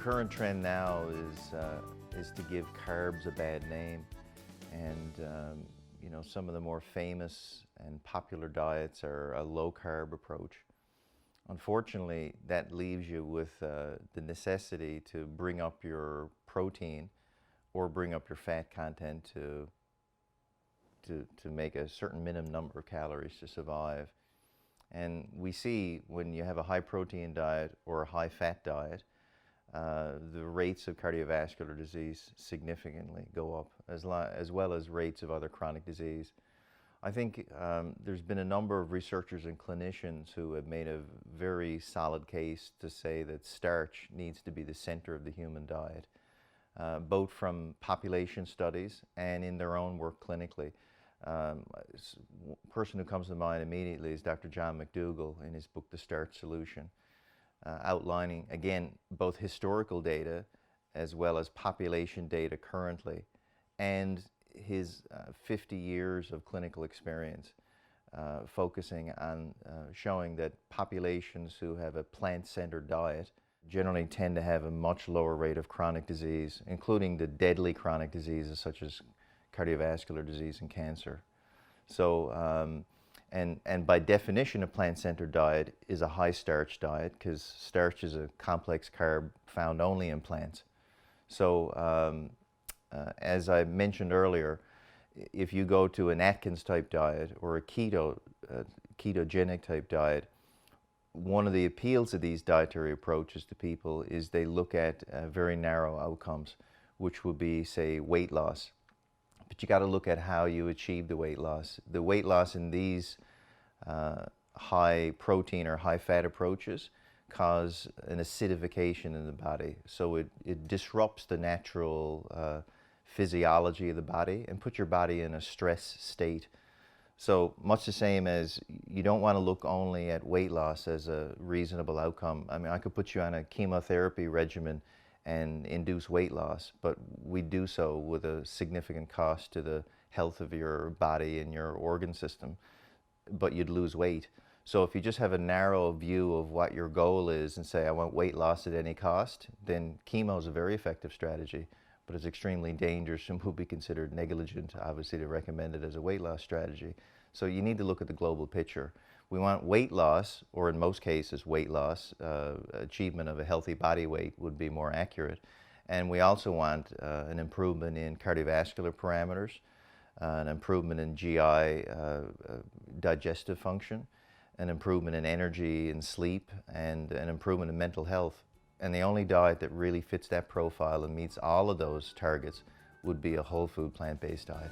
current trend now is to give carbs a bad name, and you know, some of the more famous and popular diets are a low-carb approach. Unfortunately, that leaves you with the necessity to bring up your protein or bring up your fat content to make a certain minimum number of calories to survive. And we see when you have a high protein diet or a high fat diet, the rates of cardiovascular disease significantly go up, as well as rates of other chronic disease. I think there's been a number of researchers and clinicians who have made a very solid case to say that starch needs to be the center of the human diet, both from population studies and in their own work clinically. A person who comes to mind immediately is Dr. John McDougall in his book, The Starch Solution, outlining, again, both historical data as well as population data currently, and his 50 years of clinical experience focusing on showing that populations who have a plant-centered diet generally tend to have a much lower rate of chronic disease, including the deadly chronic diseases such as cardiovascular disease and cancer. So, and by definition, a plant-centered diet is a high-starch diet because starch is a complex carb found only in plants. So, as I mentioned earlier, if you go to an Atkins-type diet or a ketogenic type diet, one of the appeals of these dietary approaches to people is they look at very narrow outcomes, which would be, say, weight loss. But you got to look at how you achieve the weight loss. The weight loss in these high protein or high fat approaches cause an acidification in the body. So it disrupts the natural physiology of the body and puts your body in a stress state. So much the same as you don't want to look only at weight loss as a reasonable outcome. I mean, I could put you on a chemotherapy regimen and induce weight loss, but we do so with a significant cost to the health of your body and your organ system, but you'd lose weight. So if you just have a narrow view of what your goal is and say, I want weight loss at any cost, then chemo is a very effective strategy, but it's extremely dangerous and would be considered negligent, obviously, to recommend it as a weight loss strategy. So you need to look at the global picture. We want weight loss, or in most cases weight loss, achievement of a healthy body weight would be more accurate. And we also want an improvement in cardiovascular parameters, an improvement in GI digestive function, an improvement in energy and sleep, and an improvement in mental health. And the only diet that really fits that profile and meets all of those targets would be a whole food plant-based diet.